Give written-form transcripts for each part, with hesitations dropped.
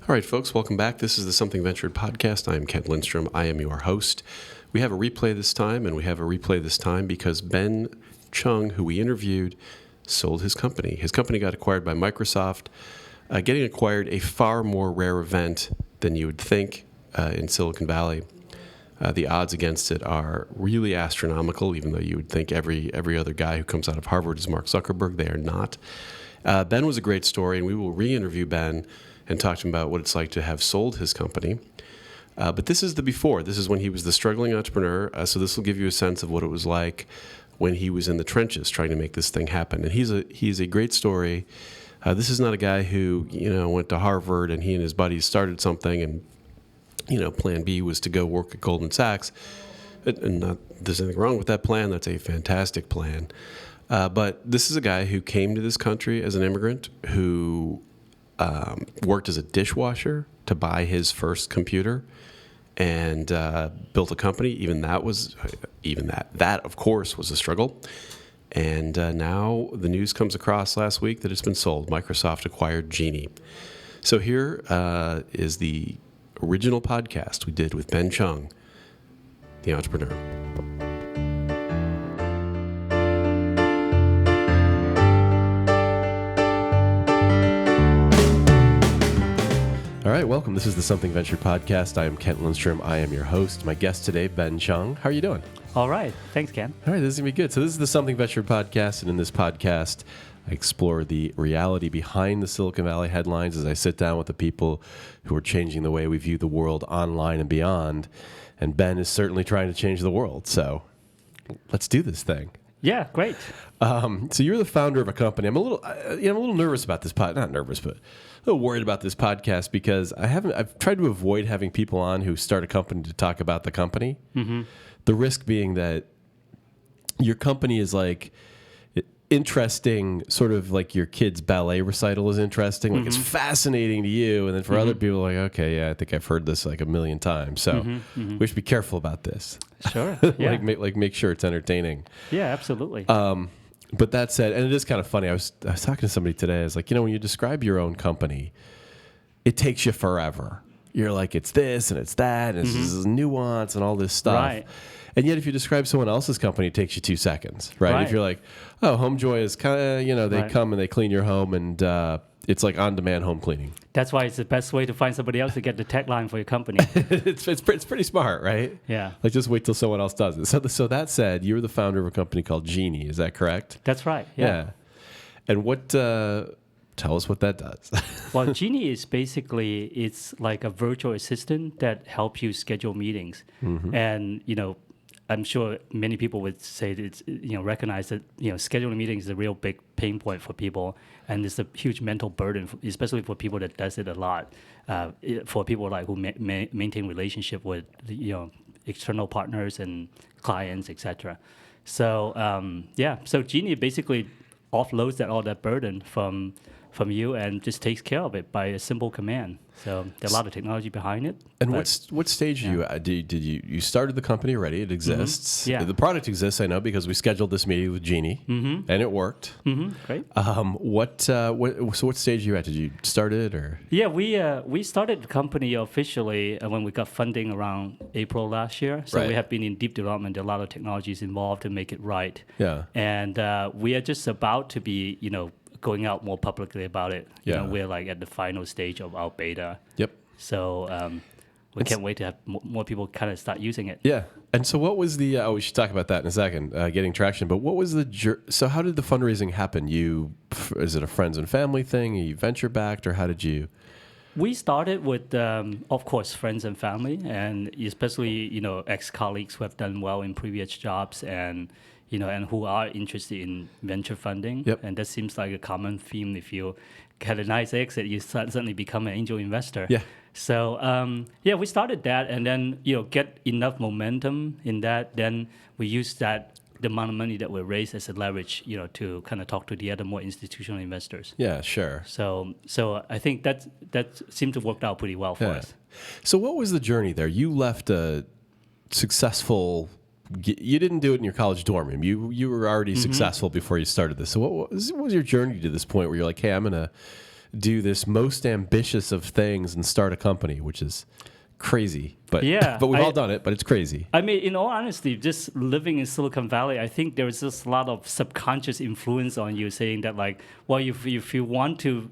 All right, folks, welcome back. This is the Something Ventured podcast. I am Kent Lindstrom. I am your host. We have a replay this time, and we have a replay this time because Ben Cheung, who we interviewed, sold his company. His company got acquired by Microsoft. Getting acquired, a far more rare event than you would think in Silicon Valley. The odds against it are really astronomical, even though you would think every other guy who comes out of Harvard is Mark Zuckerberg. They are not. Ben was a great story, and we will re-interview Ben and talk to him about what it's like to have sold his company. But this is the before. This is when he was the struggling entrepreneur. So this will give you a sense of what it was like when he was in the trenches trying to make this thing happen. And he's a great story. This is not a guy who went to Harvard and he and his buddies started something and plan B was to go work at Goldman Sachs. And there's anything wrong with that plan. That's a fantastic plan. But this is a guy who came to this country as an immigrant, who worked as a dishwasher to buy his first computer, and built a company. That of course was a struggle. And now the news comes across last week that it's been sold. Microsoft acquired Genee. So here is the original podcast we did with Ben Cheung, the entrepreneur. All right, welcome. This is the Something Ventured podcast. I am Kent Lindstrom. I am your host. My guest today, Ben Cheung. How are you doing? All right. Thanks, Ken. All right, this is going to be good. So this is the Something Ventured podcast, and in this podcast, I explore the reality behind the Silicon Valley headlines as I sit down with the people who are changing the way we view the world online and beyond. And Ben is certainly trying to change the world. So let's do this thing. Yeah, great. So you're the founder of a company. I'm a little nervous about this not nervous, but a little worried about this podcast because I've tried to avoid having people on who start a company to talk about the company. Mm-hmm. The risk being that your company is like interesting, sort of like your kid's ballet recital is interesting. Like it's fascinating to you. And then for other people, like, okay, yeah, I think I've heard this like a million times. So we should be careful about this. Sure. Yeah. make sure it's entertaining. Yeah, absolutely. But that said, and it is kind of funny. I was talking to somebody today. I was like, when you describe your own company, it takes you forever. You're like, it's this and it's that, and this is nuance and all this stuff. Right. And yet, if you describe someone else's company, it takes you 2 seconds, right? If you're like, oh, HomeJoy is kind of, they come and they clean your home, and it's like on-demand home cleaning. That's why it's the best way to find somebody else to get the tagline for your company. it's pretty smart, right? Yeah. Like, just wait till someone else does it. So that said, you're the founder of a company called Genee. Is that correct? That's right. Yeah. And what? Tell us what that does. Well, Genee is basically, it's like a virtual assistant that helps you schedule meetings. Mm-hmm. And, I'm sure many people would say that it's, recognize that, scheduling meetings is a real big pain point for people. And it's a huge mental burden, especially for people that does it a lot. For people like who maintain relationship with, external partners and clients, etc. So, so Genee basically offloads all that burden from you and just takes care of it by a simple command. So there's a lot of technology behind it. And what stage are you at? Did you started the company already? It exists. Mm-hmm. Yeah. The product exists, I know, because we scheduled this meeting with Genee, and it worked. Mm-hmm. Great. What stage are you at? Did you start it or? Yeah, we started the company officially when we got funding around April last year. So we have been in deep development. There are a lot of technologies involved to make it right. Yeah. And we are just about to be, going out more publicly about it. We're like at the final stage of our beta. Yep. So we can't wait to have more people kind of start using it. Yeah. And so what was the, we should talk about that in a second, getting traction, but what was so how did the fundraising happen? Is it a friends and family thing? Are you venture backed, or how did you? We started with, of course, friends and family, and especially, ex-colleagues who have done well in previous jobs and who are interested in venture funding. Yep. And that seems like a common theme. If you get a nice exit, you suddenly become an angel investor. Yeah. So, we started that, and then, get enough momentum in that. Then we use the amount of money that we raised as a leverage, to kind of talk to the other more institutional investors. Yeah, sure. So I think that seemed to work out pretty well for us. So what was the journey there? You left a successful. You didn't do it in your college dorm room. You were already successful before you started this. So what was your journey to this point where you're like, hey, I'm gonna do this most ambitious of things and start a company, which is crazy. But Yeah, but we've all done it, but it's crazy. I mean, in all honesty, just living in Silicon Valley, I think there's just a lot of subconscious influence on you saying that, like, well, if you want to,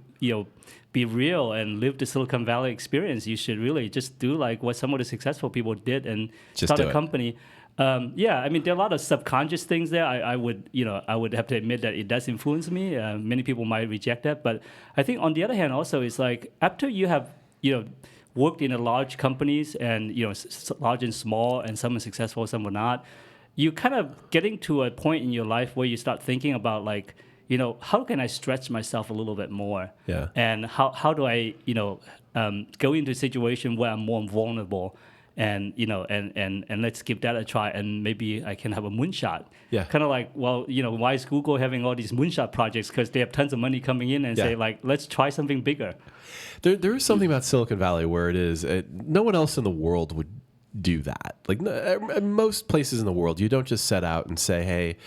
be real and live the Silicon Valley experience, you should really just do like what some of the successful people did and Just start do a it. company. Yeah, I mean, there are a lot of subconscious things there. I would have to admit that it does influence me. Many people might reject that, but I think on the other hand, also, it's like after you have, worked in a large companies and, large and small, and some are successful, some are not, you kind of getting to a point in your life where you start thinking about like, how can I stretch myself a little bit more? Yeah. And how do I, go into a situation where I'm more vulnerable? And and let's give that a try, and maybe I can have a moonshot. Yeah. Kind of like, well, why is Google having all these moonshot projects? Because they have tons of money coming in and say like, let's try something bigger. There is something about Silicon Valley where it is. No one else in the world would do that. Like most places in the world, you don't just set out and say, hey,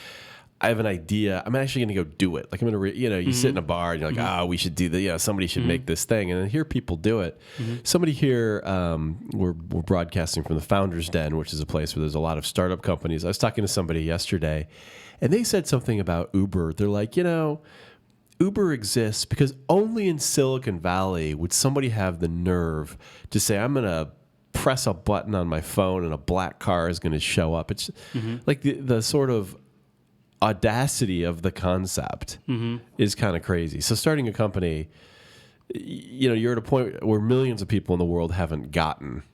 I have an idea. I'm actually going to go do it. Like I'm going to, you sit in a bar and you're like, we should do that. Somebody should make this thing. And then hear people do it. Somebody here, we're broadcasting from the Founders Den, which is a place where there's a lot of startup companies. I was talking to somebody yesterday and they said something about Uber. They're like, Uber exists because only in Silicon Valley would somebody have the nerve to say, I'm going to press a button on my phone and a black car is going to show up. It's like the sort of audacity of the concept is kind of crazy. So starting a company, you're at a point where millions of people in the world haven't gotten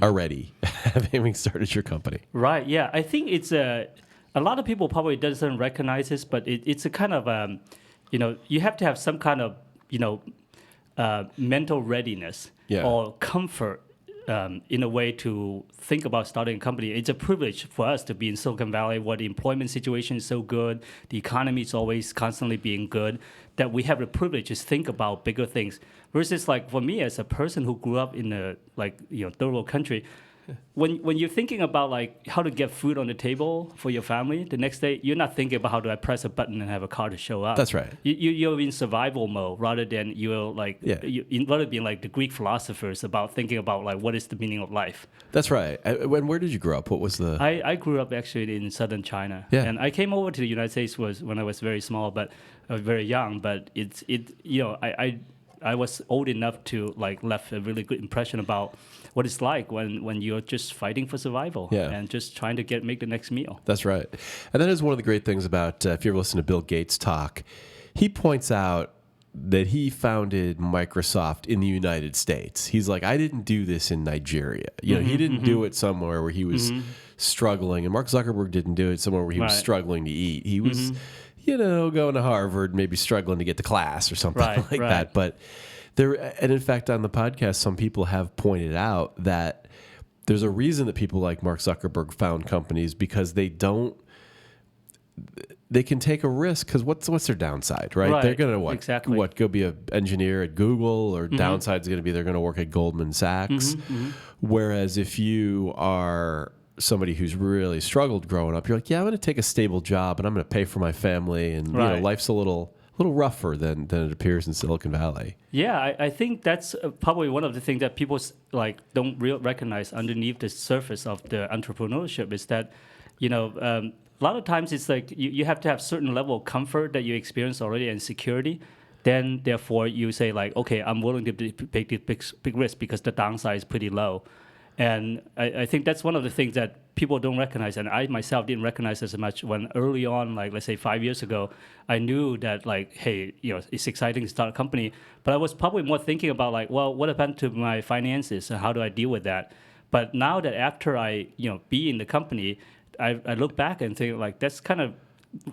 already having started your company. Right. Yeah. I think it's a lot of people probably doesn't recognize this, but it's a kind of you have to have some kind of mental readiness or comfort in a way to think about starting a company. It's a privilege for us to be in Silicon Valley where the employment situation is so good, the economy is always constantly being good, that we have the privilege to think about bigger things. Versus like for me as a person who grew up in a third world country, when you're thinking about like how to get food on the table for your family, the next day you're not thinking about how do I press a button and have a car to show up. That's right. You're in survival mode rather than you're like rather than being like the Greek philosophers about thinking about like what is the meaning of life. That's right. Where did you grow up? What was the? I grew up actually in southern China. Yeah. And I came over to the United States when I was very small, but very young. But I was old enough to like left a really good impression about what it's like when you're just fighting for survival and just trying to make the next meal. That's right. And that is one of the great things about, if you ever listen to Bill Gates talk, he points out that he founded Microsoft in the United States. He's like, I didn't do this in Nigeria. He didn't do it somewhere where he was struggling. And Mark Zuckerberg didn't do it somewhere where he was struggling to eat. He was, going to Harvard, maybe struggling to get to class or something like that. But and in fact, on the podcast, some people have pointed out that there's a reason that people like Mark Zuckerberg found companies because they can take a risk because what's their downside, right? They're going to go be an engineer at Google, or downside is going to be they're going to work at Goldman Sachs. Whereas if you are somebody who's really struggled growing up, you're like, I'm going to take a stable job and I'm going to pay for my family, and life's a little rougher than it appears in Silicon Valley. Yeah, I think that's probably one of the things that people don't recognize underneath the surface of the entrepreneurship is that, a lot of times it's like you have to have certain level of comfort that you experience already and security. Then, therefore, you say like, okay, I'm willing to take this big risk because the downside is pretty low. And I think that's one of the things that people don't recognize, and I myself didn't recognize as much when early on, like let's say 5 years ago, I knew that like, hey, it's exciting to start a company, but I was probably more thinking about like, well, what happened to my finances and how do I deal with that? But now that after I, be in the company, I look back and think like that's kind of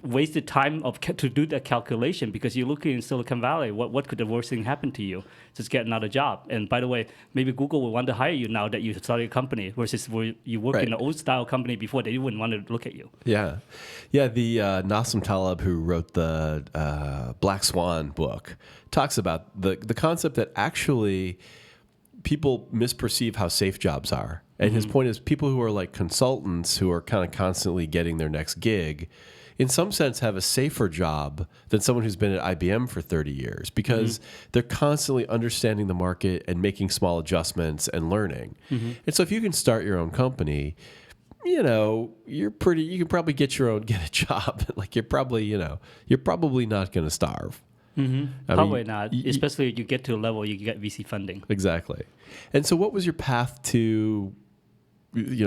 wasted time to do that calculation because you're looking in Silicon Valley. What could the worst thing happen to you? Just get another job. And by the way, maybe Google will want to hire you now that you started a company versus where you worked in an old style company before. They wouldn't want to look at you. Yeah. The Nassim Taleb, who wrote the Black Swan book, talks about the concept that actually people misperceive how safe jobs are. And his point is people who are like consultants who are kind of constantly getting their next gig, in some sense, have a safer job than someone who's been at IBM for 30 years because they're constantly understanding the market and making small adjustments and learning. And so if you can start your own company, you know, you can probably get a job. Like you're probably not going to starve. Probably not, especially if you get to a level you get VC funding. Exactly. And so what was your path to,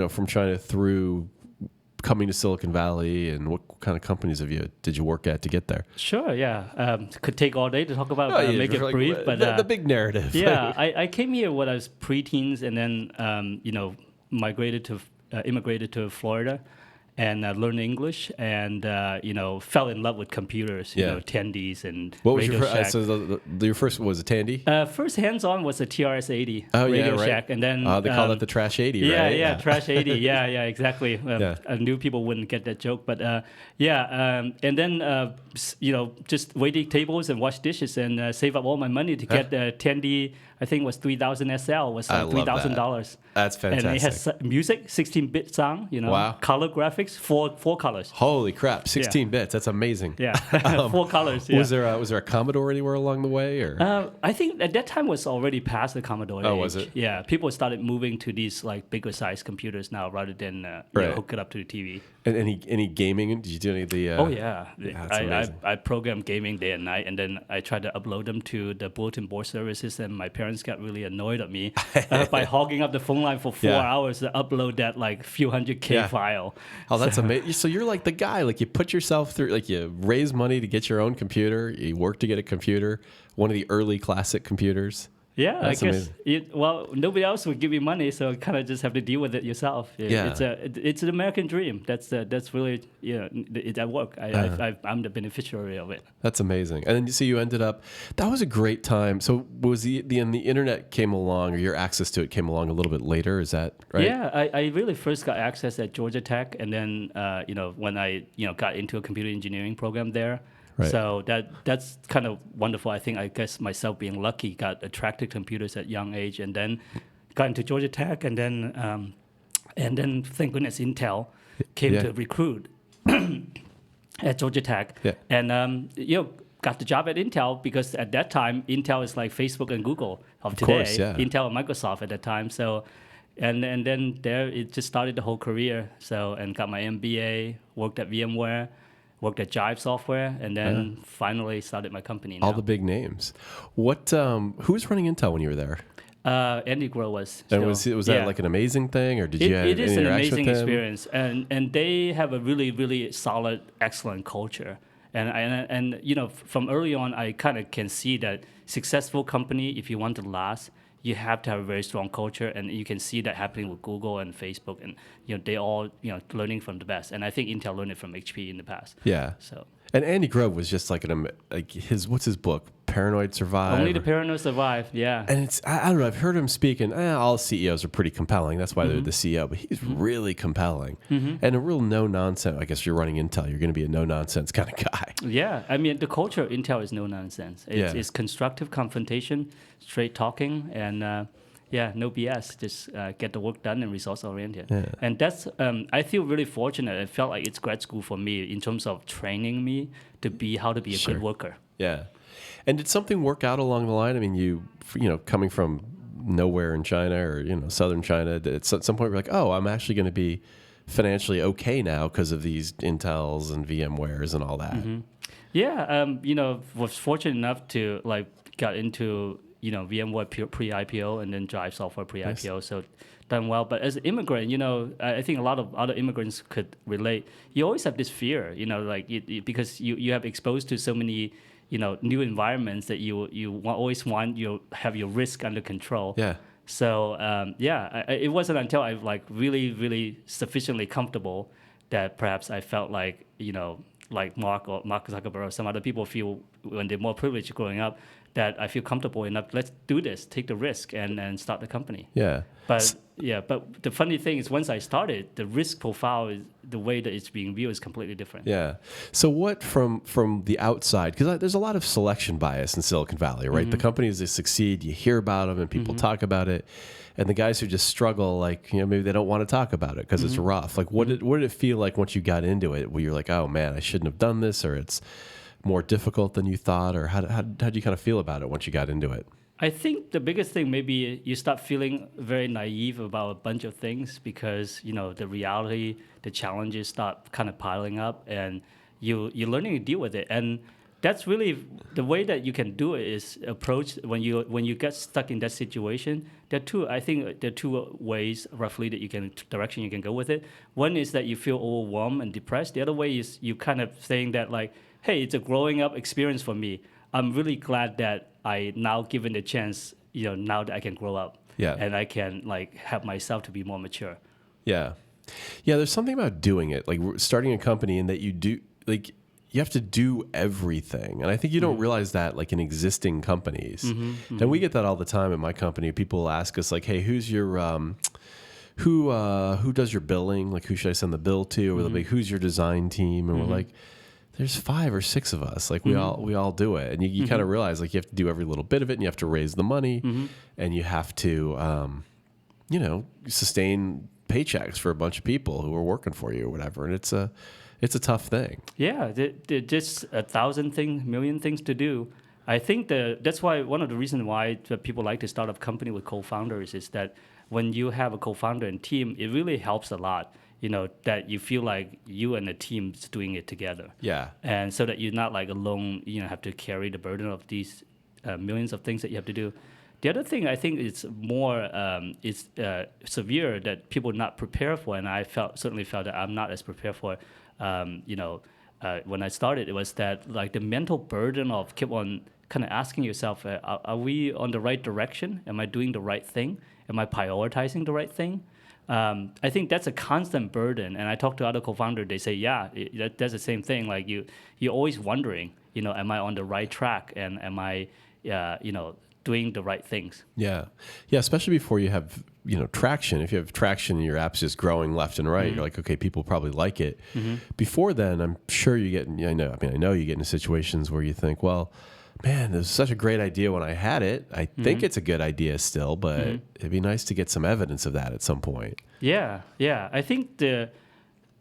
from China through coming to Silicon Valley, and what kind of companies did you work at to get there? Sure, yeah. Could take all day to talk about, make it brief. But the big narrative. Yeah, I came here when I was preteens and then, immigrated to Florida and learned English and, fell in love with computers, Tandies and what was Radio Shack. your first was a Tandy? First hands-on was a TRS-80 Radio Radio right. Shack. And then they call that the Trash 80, right? Yeah, Trash 80. Yeah, exactly. I knew people wouldn't get that joke. But, and then, just waiting tables and wash dishes and save up all my money to get the Tandy. I think it was 3000 SL, was $3,000. That's fantastic. And it has music, 16-bit sound, Wow. color graphics, four colors. Holy crap, 16 bits. That's amazing. Yeah, 4 colors. Yeah. Was there a Commodore anywhere along the way? Or I think at that time was already past the Commodore age. Was it? Yeah, people started moving to these like bigger size computers now rather than hook it up to the TV. And any gaming? Did you do any of the... Oh, yeah. That's amazing. I programmed gaming day and night, and then I tried to upload them to the bulletin board services, and my parents got really annoyed at me by hogging up the phone line for 4 hours to upload that like few hundred K file. Oh, that's amazing. So you're like the guy, like you put yourself through, like you raise money to get your own computer, you work to get a computer, one of the early classic computers. Yeah, that's I guess. Nobody else would give you money, so you kind of just have to deal with it yourself. It's an American dream. That's really it's at work. I'm the beneficiary of it. That's amazing. And then you see you ended up. That was a great time. So was the internet came along, or your access to it came along a little bit later? Is that right? Yeah, I really first got access at Georgia Tech, and then when I got into a computer engineering program there. Right. So that's kind of wonderful. I guess myself being lucky got attracted to computers at young age, and then got into Georgia Tech, and then thank goodness Intel came to recruit at Georgia Tech, and got the job at Intel because at that time Intel is like Facebook and Google of today. Course, yeah. Intel and Microsoft at that time. So. And then there it just started the whole career. So and got my MBA, worked at VMware. Worked at Jive Software, and then finally started my company now. All the big names. What? Who was running Intel when you were there? Andy Grove was. And was that like an amazing thing, or did you have any interaction with him? It is an amazing experience, and they have a really, really solid, excellent culture. And from early on, I kind of can see that successful company, if you want to last, you have to have a very strong culture, and you can see that happening with Google and Facebook, and they all learning from the best. And I think Intel learned it from HP in the past. Yeah. So. And Andy Grove was just like what's his book? Paranoid Survive. Only the Paranoid Survive. Yeah. And it's I don't know. I've heard him speak, and all CEOs are pretty compelling. That's why they're the CEO. But he's really compelling and a real no nonsense. I guess you're running Intel. You're going to be a no nonsense kind of guy. Yeah. I mean, the culture of Intel is no nonsense. It's constructive confrontation, straight talking, and no BS. Just get the work done and results oriented. Yeah. And that's I feel really fortunate. I felt like it's grad school for me in terms of training me to be a good worker. Yeah. And did something work out along the line? I mean, you coming from nowhere in China or southern China, at some point you're like, oh, I'm actually going to be financially okay now because of these Intels and VMwares and all that. Mm-hmm. Yeah, was fortunate enough to got into VMware pre-IPO and then Jive Software pre-IPO, nice. So done well. But as an immigrant, I think a lot of other immigrants could relate. You always have this fear, because you have exposed to so many new environments that you always want have your risk under control. Yeah. So it wasn't until I really, really sufficiently comfortable that perhaps I felt like Mark Zuckerberg or some other people feel when they're more privileged growing up, that I feel comfortable enough. Let's do this, take the risk, and start the company. Yeah. But the funny thing is, once I started, the risk profile is the way that it's being viewed is completely different. Yeah. So what from the outside, because there's a lot of selection bias in Silicon Valley, right? The companies that succeed, you hear about them and people talk about it. And the guys who just struggle, like, maybe they don't want to talk about it because it's rough. Like, what did it feel like once you got into it, where you're like, oh man, I shouldn't have done this, or it's more difficult than you thought, or how did you kind of feel about it once you got into it? I think the biggest thing, maybe you start feeling very naive about a bunch of things because, the reality, the challenges start kind of piling up, and you're learning to deal with it. And that's really the way that you can do it is approach when you get stuck in that situation. There are two ways roughly direction you can go with it. One is that you feel overwhelmed and depressed. The other way is you kind of saying that like, hey, it's a growing up experience for me. I'm really glad that I now given the chance, now that I can grow up. Yeah. And I can like help myself to be more mature. Yeah. Yeah, there's something about doing it, like starting a company, and that you do, like, you have to do everything. And I think you don't realize that, like, in existing companies. And we get that all the time in my company. People ask us, like, hey, who's your who does your billing? Like, who should I send the bill to? Or they'll be, who's your design team? And we're like, there's 5 or 6 of us. Like, we all do it. And you kind of realize, like, you have to do every little bit of it, and you have to raise the money, and you have to sustain paychecks for a bunch of people who are working for you or whatever. And it's a tough thing. Yeah, there's just 1,000 things, million things to do. I think that's why one of the reasons why people like to start a company with co-founders is that when you have a co-founder and team, it really helps a lot. That you feel like you and the team's doing it together. Yeah. And so that you're not like alone, have to carry the burden of these millions of things that you have to do. The other thing I think is more severe that people are not prepared for, and I certainly felt that I'm not as prepared for. When I started, it was that like the mental burden of keep on kind of asking yourself, are we on the right direction? Am I doing the right thing? Am I prioritizing the right thing? I think that's a constant burden. And I talk to other co-founders, they say, that's the same thing. Like you're always wondering, am I on the right track? And am I, doing the right things? Yeah. Yeah. Especially before you have, traction. If you have traction and your app's just growing left and right, you're like, okay, people probably like it. Before then, I'm sure I know you get into situations where you think, well, man, it was such a great idea when I had it. I think it's a good idea still, but it'd be nice to get some evidence of that at some point. Yeah. I think there's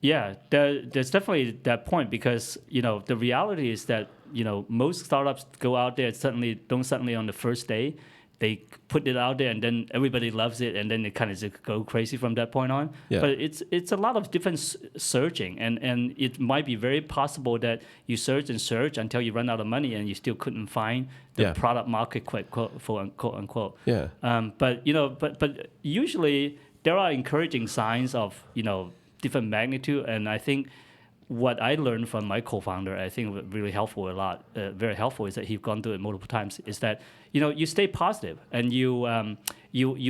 definitely that point because, the reality is that, most startups go out there suddenly on the first day, they put it out there and then everybody loves it and then it kind of just go crazy from that point on. Yeah. But it's a lot of different searching and it might be very possible that you search until you run out of money and you still couldn't find the product market quote unquote. Yeah. But usually there are encouraging signs of, different magnitude, and I think what I learned from my co-founder, I think really helpful very helpful, is that he's gone through it multiple times, is that, you stay positive and you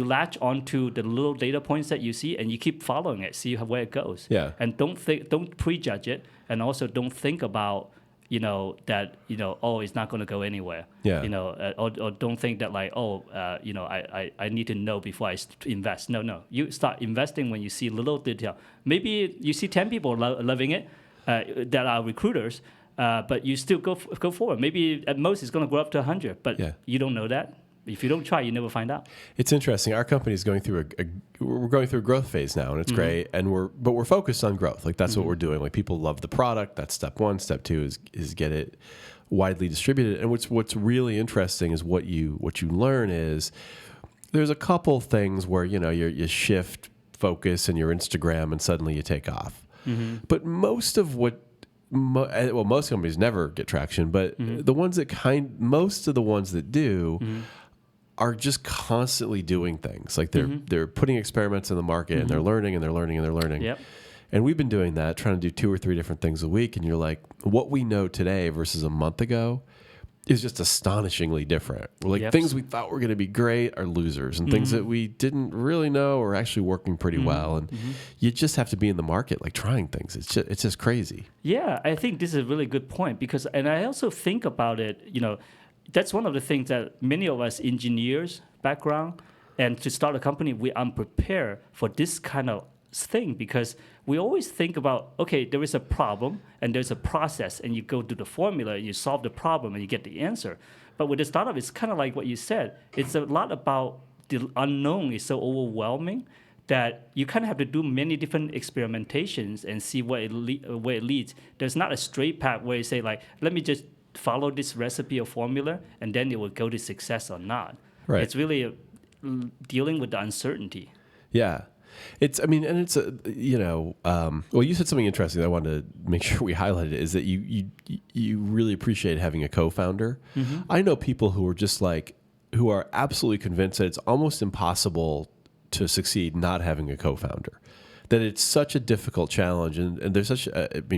latch onto the little data points that you see and you keep following it, see where it goes. Yeah. And don't prejudge it, and also don't think about, that, it's not going to go anywhere. Yeah. Or don't think that like, I need to know before I invest. No. You start investing when you see little detail. Maybe you see 10 people loving it that are recruiters, but you still go forward. Maybe at most it's going to grow up to 100, but you don't know that. If you don't try, you never find out. It's interesting. Our company is going through we're going through a growth phase now, and it's great. And we're focused on growth. Like that's what we're doing. Like people love the product. That's step 1. Step 2 is get it widely distributed. And what's really interesting is what you learn is there's a couple things where you shift focus in your Instagram and suddenly you take off. But most of most companies never get traction, but the ones that most of the ones that do are just constantly doing things. Like they're putting experiments in the market and they're learning and they're learning and they're learning. Yep. And we've been doing that, trying to do 2 or 3 different things a week. And you're like, what we know today versus a month ago is just astonishingly different. Like things we thought were going to be great are losers, and things that we didn't really know are actually working pretty well. And you just have to be in the market, like trying things. It's just crazy. Yeah, I think this is a really good point and I also think about it, that's one of the things that many of us engineers background and to start a company, we unprepared for this kind of thing because we always think about, okay, there is a problem and there's a process and you go to the formula and you solve the problem and you get the answer. But with the startup, it's kind of like what you said. It's a lot about the unknown is so overwhelming that you kind of have to do many different experimentations and see where it leads. There's not a straight path where you say like, let me just follow this recipe or formula and then it will go to success or not. Right. It's really dealing with the uncertainty. Yeah. It's, I mean, and it's, well, you said something interesting that I wanted to make sure we highlighted is that you really appreciate having a co-founder. Mm-hmm. I know people who are just like, who are absolutely convinced that it's almost impossible to succeed not having a co-founder, that it's such a difficult challenge. And there's such,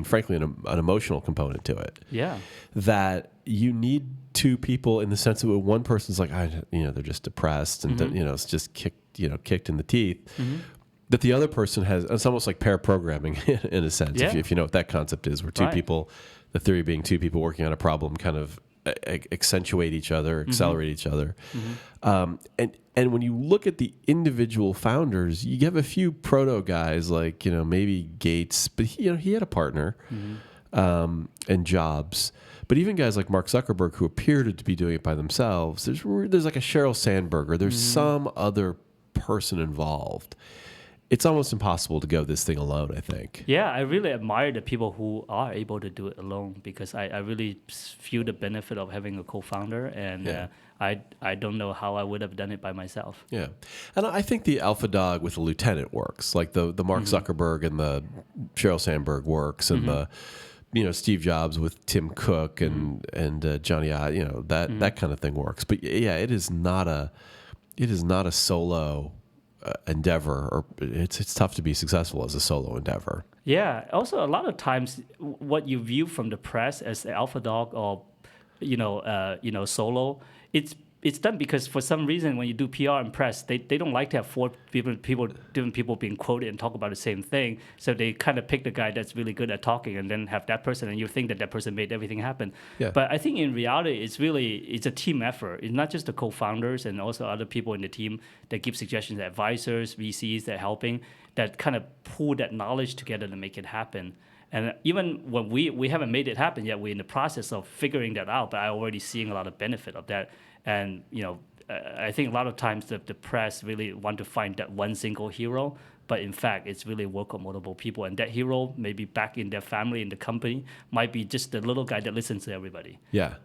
frankly, an emotional component to it. Yeah. That you need two people in the sense that one person's like, they're just depressed and, it's just kicked in the teeth. Mm-hmm. That the other person has, it's almost like pair programming in a sense, if you know what that concept is, where two people, the theory being two people working on a problem kind of accentuate each other, accelerate each other. Mm-hmm. And when you look at the individual founders, you have a few proto guys like, maybe Gates, but he had a partner, and Jobs. But even guys like Mark Zuckerberg, who appeared to be doing it by themselves, there's like a Sheryl Sandberg, or there's some other person involved. It's almost impossible to go this thing alone, I think. Yeah, I really admire the people who are able to do it alone because I really feel the benefit of having a co-founder, and I don't know how I would have done it by myself. Yeah, and I think the alpha dog with a lieutenant works, like the Mark Zuckerberg and the Sheryl Sandberg works, and the Steve Jobs with Tim Cook and Johnny that kind of thing works. But yeah, it is not a solo endeavor, or it's tough to be successful as a solo endeavor. Yeah. Also, a lot of times, what you view from the press as the alpha dog or solo, it's done because for some reason when you do PR and press, they don't like to have four different people being quoted and talk about the same thing. So they kind of pick the guy that's really good at talking and then have that person, and you think that person made everything happen. Yeah. But I think in reality, it's a team effort. It's not just the co-founders and also other people in the team that give suggestions, advisors, VCs that are helping, that kind of pull that knowledge together to make it happen. And even when we haven't made it happen yet, we're in the process of figuring that out, but I'm already seeing a lot of benefit of that. And, I think a lot of times the press really want to find that one single hero, but in fact, it's really work on multiple people. And that hero, maybe back in their family, in the company, might be just the little guy that listens to everybody. Yeah.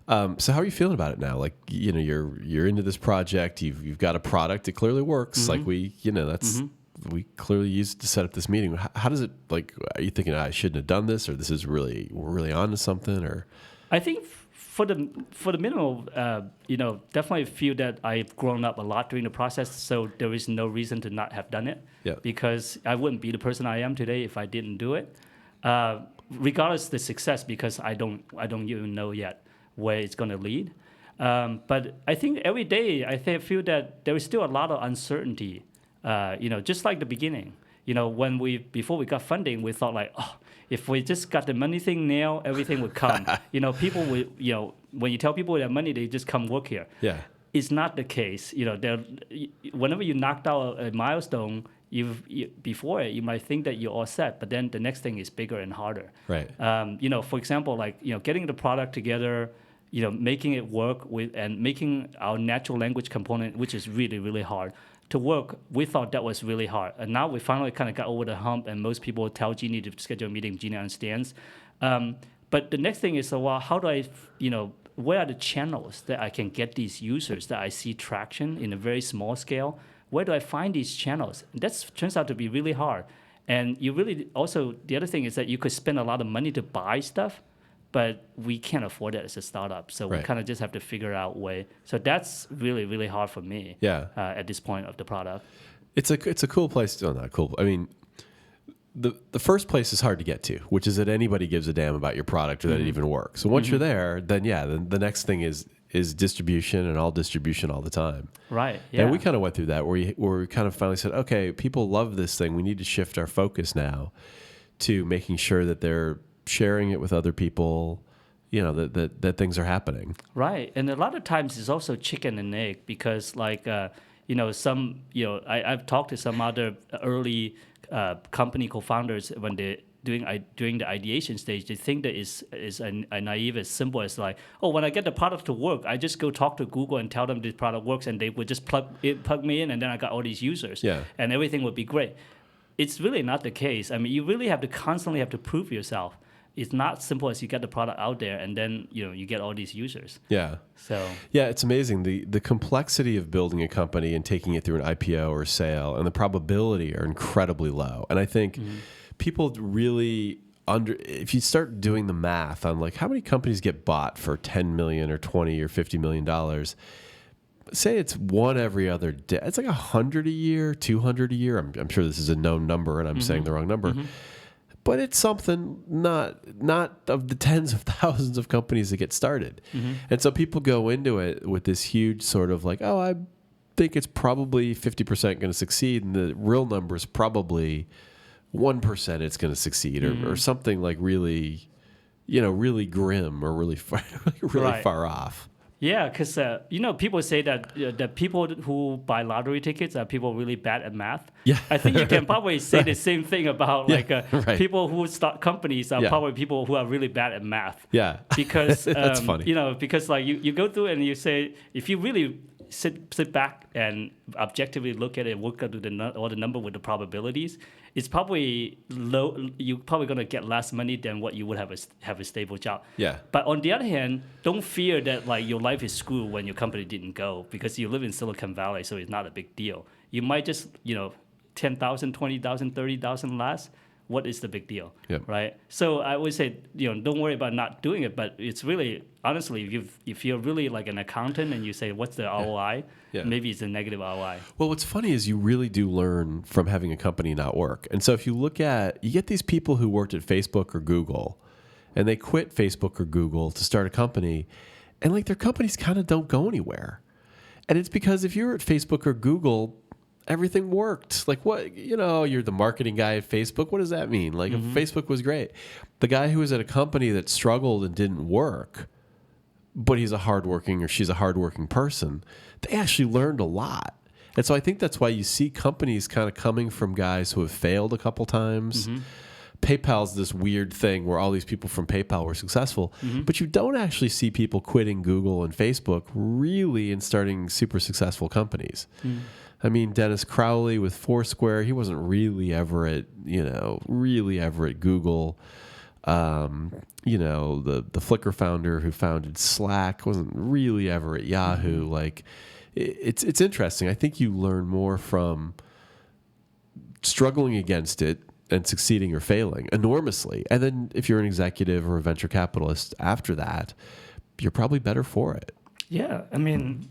So how are you feeling about it now? Like, you're into this project, you've got a product, it clearly works. Like we clearly used it to set up this meeting. How does it, like, are you thinking I shouldn't have done this, or this is we're really on to something, or? I think for the minimum, definitely feel that I've grown up a lot during the process, so there is no reason to not have done it. Yeah. Because I wouldn't be the person I am today if I didn't do it. Regardless of the success, because I don't even know yet where it's going to lead. But I think every day feel that there is still a lot of uncertainty. Just like the beginning. Before we got funding, we thought like, if we just got the money thing nailed, everything would come. People would, when you tell people they have money, they just come work here. Yeah. It's not the case. Whenever you knocked out a milestone, before it, you might think that you're all set, but then the next thing is bigger and harder. Right. For example, like, getting the product together, making it work with, and making our natural language component, which is really, really hard to work. We thought that was really hard. And now we finally kind of got over the hump, and most people tell Genee to schedule a meeting, Genee understands. But the next thing is, how do I, where are the channels that I can get these users that I see traction in a very small scale? Where do I find these channels? That turns out to be really hard. And you really also, the other thing is that you could spend a lot of money to buy stuff, but we can't afford that as a startup. So we kind of just have to figure out a way. So that's really, really hard for me at this point of the product. It's a cool place. Oh, not cool. I mean, the first place is hard to get to, which is that anybody gives a damn about your product or that it even works. So once you're there, then the next thing is distribution, and all distribution all the time. Right. Yeah. And we kind of went through that where we kind of finally said, okay, people love this thing. We need to shift our focus now to making sure that they're sharing it with other people, that things are happening. Right, and a lot of times it's also chicken and egg because, like, I've talked to some other early company co-founders when they during the ideation stage, they think that is a naive as simple as like, oh, when I get the product to work, I just go talk to Google and tell them this product works, and they would just plug me in, and then I got all these users, and everything would be great. It's really not the case. I mean, you really have to constantly have to prove yourself. It's not simple as you get the product out there and then you get all these users. Yeah. So it's amazing the complexity of building a company and taking it through an IPO or sale, and the probability are incredibly low. And I think people really if you start doing the math on like how many companies get bought for $10 million or $20 or $50 million, say it's one every other day. It's like 100 a year, 200 a year. I'm sure this is a known number, and I'm saying the wrong number. But it's something not of the tens of thousands of companies that get started. And so people go into it with this huge sort of like, oh, I think it's probably 50% going to succeed, and the real number is probably 1% it's going to succeed, or something like really, really grim or really far off. Yeah, because people say that that people who buy lottery tickets are people really bad at math. Yeah, I think you can probably say the same thing about people who start companies are probably people who are really bad at math. Yeah, because that's funny. Because like you go through and you say, if you really sit back and objectively look at it, work out all the number with the probabilities, it's probably low. You're probably going to get less money than what you would have a stable job. Yeah. But on the other hand, don't fear that like your life is screwed when your company didn't go, because you live in Silicon Valley, so it's not a big deal. You might just 10,000, 20,000, 30,000 less. What is the big deal, right? So I would say, don't worry about not doing it, but it's really, honestly, if you're really like an accountant and you say, what's the ROI? Maybe it's a negative ROI. Well, what's funny is you really do learn from having a company not work. And so if you get these people who worked at Facebook or Google, and they quit Facebook or Google to start a company, and like their companies kind of don't go anywhere. And it's because if you're at Facebook or Google, everything worked. Like what, you're the marketing guy at Facebook. What does that mean? Like if Facebook was great. The guy who was at a company that struggled and didn't work, but she's a hardworking person, they actually learned a lot. And so I think that's why you see companies kind of coming from guys who have failed a couple times. PayPal's this weird thing where all these people from PayPal were successful, but you don't actually see people quitting Google and Facebook really and starting super successful companies. I mean, Dennis Crowley with Foursquare, he wasn't really ever at Google. The Flickr founder who founded Slack wasn't really ever at Yahoo. Like, it's interesting. I think you learn more from struggling against it and succeeding or failing enormously. And then if you're an executive or a venture capitalist after that, you're probably better for it. Yeah, I mean...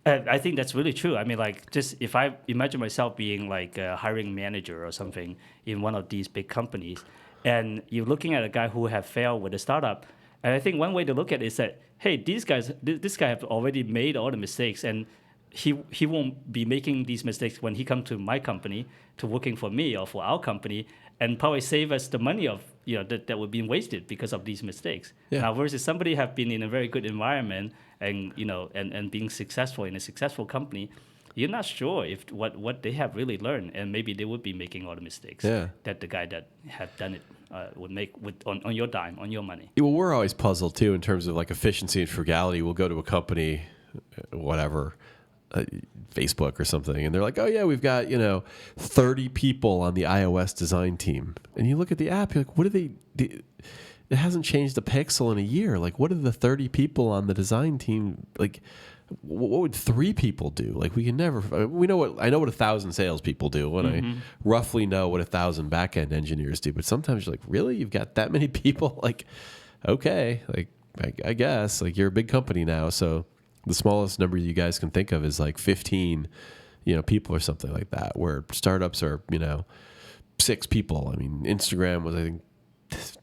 I think that's really true. I mean, like, just if I imagine myself being like a hiring manager or something in one of these big companies, and you're looking at a guy who have failed with a startup, and I think one way to look at it is that, hey, this guy have already made all the mistakes, and he won't be making these mistakes when he comes to my company, to working for me or for our company, and probably save us the money of that would be wasted because of these mistakes. Now versus somebody have been in a very good environment and and being successful in a successful company, you're not sure if what they have really learned, and maybe they would be making all the mistakes that the guy that had done it would make on your dime, on your money. Well, we're always puzzled too in terms of like efficiency and frugality. We'll go to a company, whatever, Facebook or something, and they're like, oh yeah, we've got 30 people on the iOS design team, and you look at the app, you're like, what do they? It hasn't changed a pixel in a year. Like, what are the 30 people on the design team? Like, what would 3 people do? Like, we can never. I know what 1,000 salespeople do, and I roughly know what 1,000 backend engineers do. But sometimes you're like, really, you've got that many people? Like, okay, like I guess like you're a big company now, so the smallest number you guys can think of is like 15, people or something like that. Where startups are, 6 people. I mean, Instagram was, I think,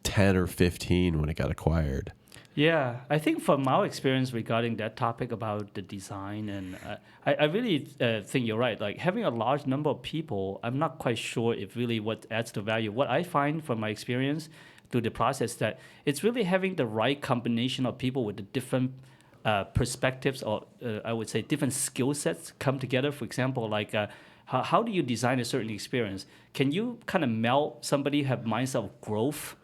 10 or 15 when it got acquired. Yeah, I think from our experience regarding that topic about the design, and I really think you're right. Like having a large number of people, I'm not quite sure if really what adds the value. What I find from my experience, through the process that it's really having the right combination of people with the different perspectives, or I would say different skill sets come together. For example, like how do you design a certain experience? Can you kind of meld somebody who have mindset of growth,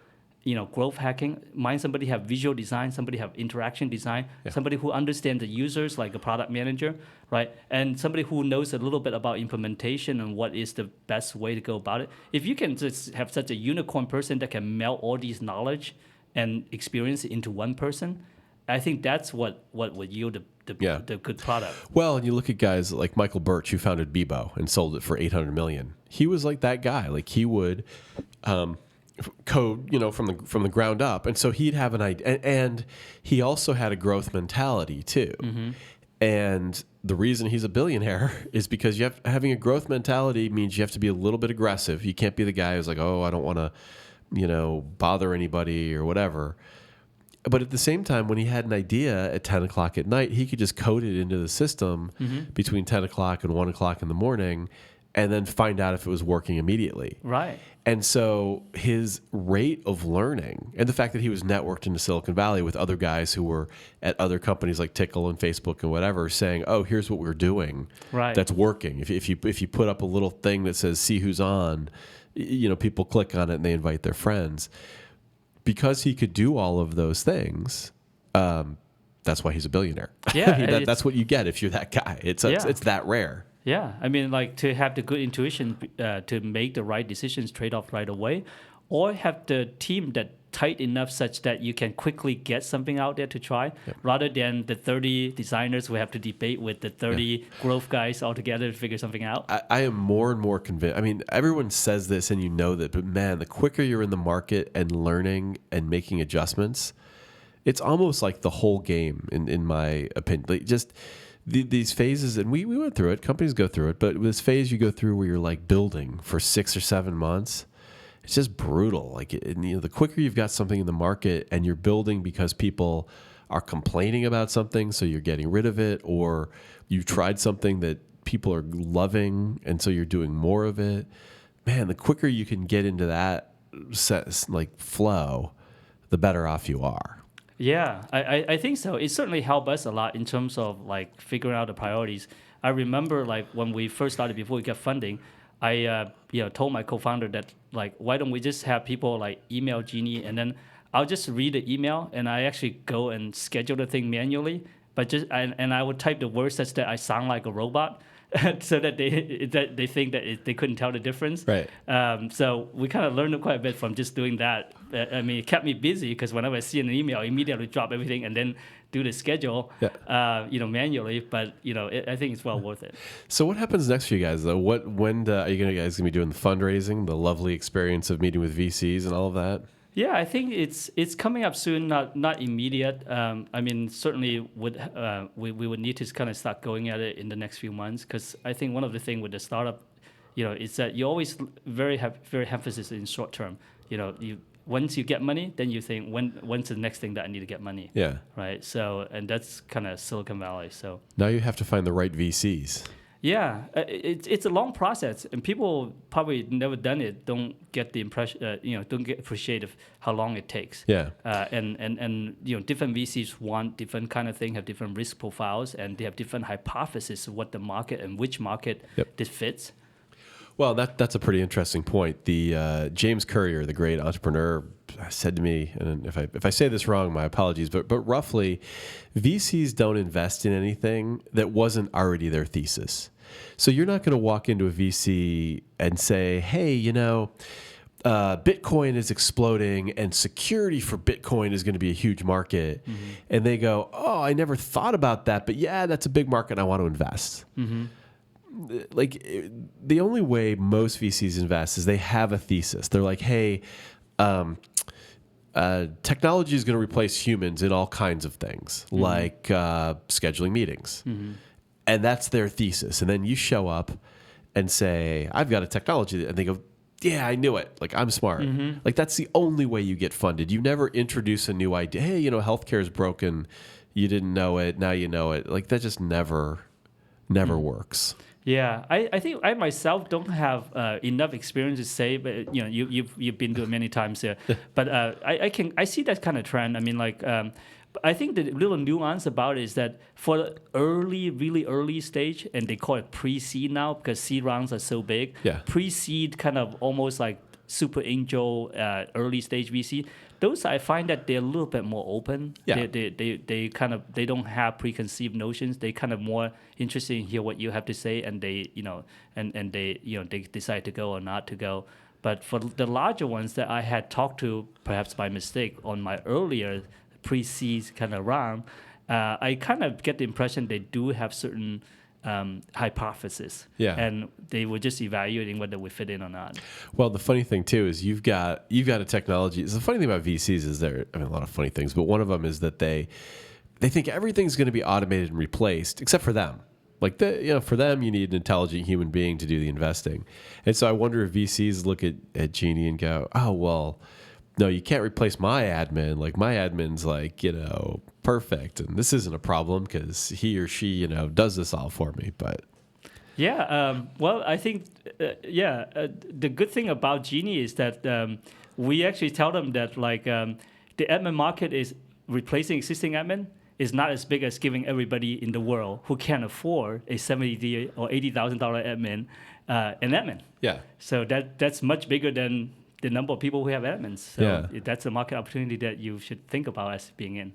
growth hacking, somebody have visual design, somebody have interaction design, somebody who understands the users, like a product manager, right? And somebody who knows a little bit about implementation and what is the best way to go about it. If you can just have such a unicorn person that can meld all these knowledge and experience into one person, I think that's what would yield the good product. Well, and you look at guys like Michael Birch, who founded Bebo and sold it for $800 million. He was like that guy. Like he would code, from the ground up, and so he'd have an idea, and he also had a growth mentality too. Mm-hmm. And the reason he's a billionaire is because having a growth mentality means you have to be a little bit aggressive. You can't be the guy who's like, oh, I don't want to, bother anybody or whatever. But at the same time, when he had an idea at 10 o'clock at night, he could just code it into the system between 10 o'clock and 1 o'clock in the morning and then find out if it was working immediately. Right. And so his rate of learning and the fact that he was networked into Silicon Valley with other guys who were at other companies like Tickle and Facebook and whatever saying, oh, here's what we're doing that's working. If you put up a little thing that says, see who's on, people click on it and they invite their friends. Because he could do all of those things, that's why he's a billionaire. Yeah, that's what you get if you're that guy. It's that rare. Yeah, I mean, like to have the good intuition to make the right decisions, trade off right away, or have the team that tight enough such that you can quickly get something out there to try, rather than the 30 designers who have to debate with the 30 growth guys all together to figure something out. I am more and more convinced. I mean, everyone says this and you know that, but man, the quicker you're in the market and learning and making adjustments, it's almost like the whole game, in my opinion. Like just these phases, and we went through it, companies go through it, but this phase you go through where you're like building for 6 or 7 months, it's just brutal. Like, the quicker you've got something in the market and you're building because people are complaining about something, so you're getting rid of it, or you've tried something that people are loving, and so you're doing more of it. Man, the quicker you can get into that flow, the better off you are. Yeah, I think so. It certainly helped us a lot in terms of like figuring out the priorities. I remember like when we first started, before we got funding, I told my co-founder that like, why don't we just have people like email Genee, and then I'll just read the email and I actually go and schedule the thing manually, but I would type the words such that I sound like a robot. So that they think that they couldn't tell the difference. Right. So we kind of learned quite a bit from just doing that. I mean, it kept me busy because whenever I see an email, I immediately drop everything and then do the schedule, manually. But I think it's well worth it. So what happens next for you guys though? When are you guys gonna be doing the fundraising, the lovely experience of meeting with VCs and all of that? Yeah, I think it's coming up soon, not immediate. I mean, certainly we would need to kind of start going at it in the next few months, because I think one of the things with the startup, is that you always have very emphasis in short term. Once you get money, then you think when's the next thing that I need to get money. Yeah. Right. So, and that's kind of Silicon Valley. So now you have to find the right VCs. Yeah, it's a long process, and people probably never done it. Don't get the impression, don't get appreciative how long it takes. Yeah, and different VCs want different kind of thing, have different risk profiles, and they have different hypotheses of what the market and which market this fits. Well, that's a pretty interesting point. The James Currier, the great entrepreneur, said to me, and if I say this wrong, my apologies, but roughly, VCs don't invest in anything that wasn't already their thesis. So you're not going to walk into a VC and say, hey, Bitcoin is exploding and security for Bitcoin is going to be a huge market. Mm-hmm. And they go, oh, I never thought about that, but yeah, that's a big market and I want to invest. Mm-hmm. Like, the only way most VCs invest is they have a thesis. They're like, hey, technology is going to replace humans in all kinds of things, like scheduling meetings. Mm-hmm. And that's their thesis. And then you show up and say, I've got a technology. And they go, yeah, I knew it. Like, I'm smart. Mm-hmm. Like, that's the only way you get funded. You never introduce a new idea. Hey, healthcare is broken. You didn't know it. Now you know it. Like, that just never works. Yeah, I think I myself don't have enough experience to say, but you've been to it many times there. But I see that kind of trend. I mean, like but I think the little nuance about it is that for the really early stage, and they call it pre-seed now because seed rounds are so big. Yeah. Pre-seed kind of almost like super angel early stage VC. Those I find that they're a little bit more open. Yeah. They kind of they don't have preconceived notions. They kind of more interested in hear what you have to say, and they they decide to go or not to go. But for the larger ones that I had talked to, perhaps by mistake, on my earlier pre-seed kind of round, I kind of get the impression they do have certain hypothesis. Yeah. And they were just evaluating whether we fit in or not. Well, the funny thing too is you've got a technology. So the funny thing about VCs is a lot of funny things, but one of them is that they think everything's going to be automated and replaced, except for them. Like for them, you need an intelligent human being to do the investing. And so I wonder if VCs look at Genee and go, oh well, no, you can't replace my admin. Like my admin's like perfect, and this isn't a problem because he or she does this all for me. But yeah, well, I think the good thing about Genee is that we actually tell them that the admin market is replacing existing admin is not as big as giving everybody in the world who can't afford a $70,000 or $80,000 admin an admin. yeah, So that's much bigger than the number of people who have admins. So Yeah. that's a market opportunity that you should think about as being in.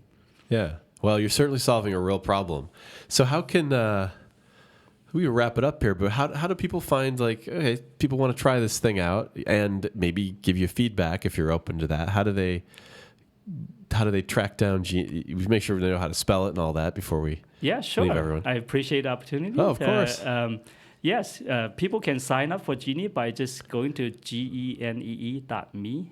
yeah. Well, you're certainly solving a real problem. So how can we wrap it up here? But how do people find okay, people want to try this thing out and maybe give you feedback if you're open to that? How do they track down Genee? We make sure they know how to spell it and all that before we Yeah, sure. leave everyone. I appreciate the opportunity. Oh, of course. Yes, people can sign up for Genee by just going to genee.me,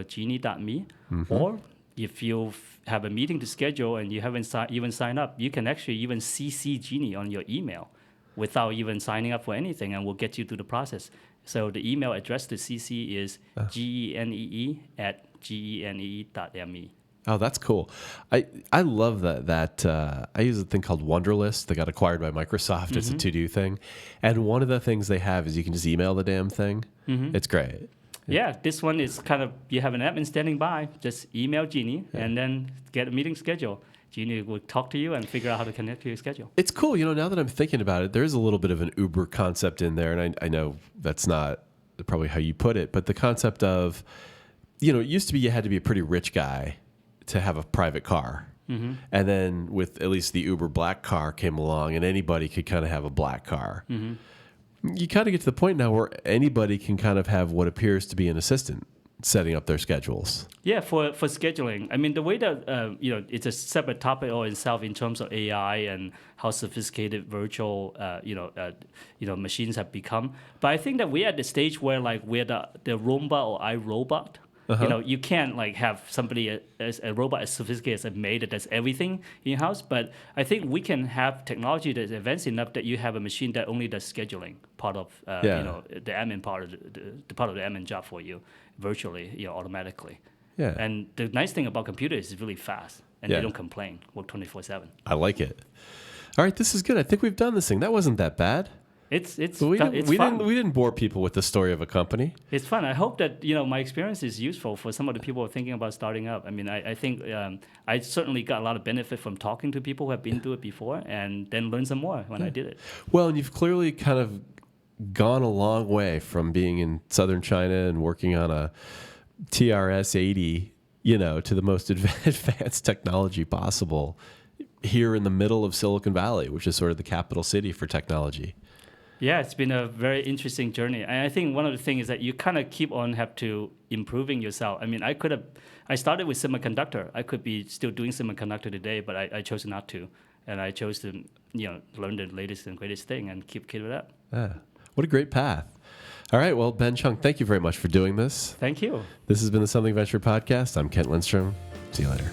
genee.me, or if you have a meeting to schedule and you haven't even signed up, you can actually even CC Genee on your email without even signing up for anything, and we'll get you through the process. So the email address to CC is genee@genee.me. Oh, that's cool. I love that I use a thing called Wunderlist that got acquired by Microsoft. It's a to-do thing. And one of the things they have is you can just email the damn thing. It's great. Yeah, this one is kind of, you have an admin standing by, just email Genee and then get a meeting scheduled. Genee will talk to you and figure out how to connect to your schedule. It's cool. Now that I'm thinking about it, there is a little bit of an Uber concept in there. And I know that's not probably how you put it, but the concept of, it used to be you had to be a pretty rich guy to have a private car. And then with at least the Uber black car came along and anybody could kind of have a black car. You kind of get to the point now where anybody can kind of have what appears to be an assistant setting up their schedules. Yeah, for scheduling. I mean, the way that, it's a separate topic all itself in terms of AI and how sophisticated virtual, machines have become. But I think that we're at the stage where we're the Roomba or iRobot. You can't have somebody as a robot as sophisticated as a maid that does everything in your house. But I think we can have technology that's advanced enough that you have a machine that only does scheduling part of the admin part of the part of the admin job for you virtually, automatically. Yeah. And the nice thing about computers is it's really fast and they don't complain. Work 24/7. I like it. All right, this is good. I think we've done this thing. That wasn't that bad. It's we fun. didn't bore people with the story of a company. It's fun. I hope that my experience is useful for some of the people who are thinking about starting up. I mean, I think I certainly got a lot of benefit from talking to people who have been through it before, and then learn some more when I did it. Well, and you've clearly kind of gone a long way from being in southern China and working on a TRS-80, to the most advanced technology possible here in the middle of Silicon Valley, which is sort of the capital city for technology. Yeah, it's been a very interesting journey. And I think one of the things is that you kind of keep on have to improving yourself. I mean, I started with semiconductor. I could be still doing semiconductor today, but I chose not to. And I chose to, learn the latest and greatest thing and keep it up. Yeah. What a great path. All right. Well, Ben Cheung, thank you very much for doing this. Thank you. This has been the Something Venture Podcast. I'm Kent Lindstrom. See you later.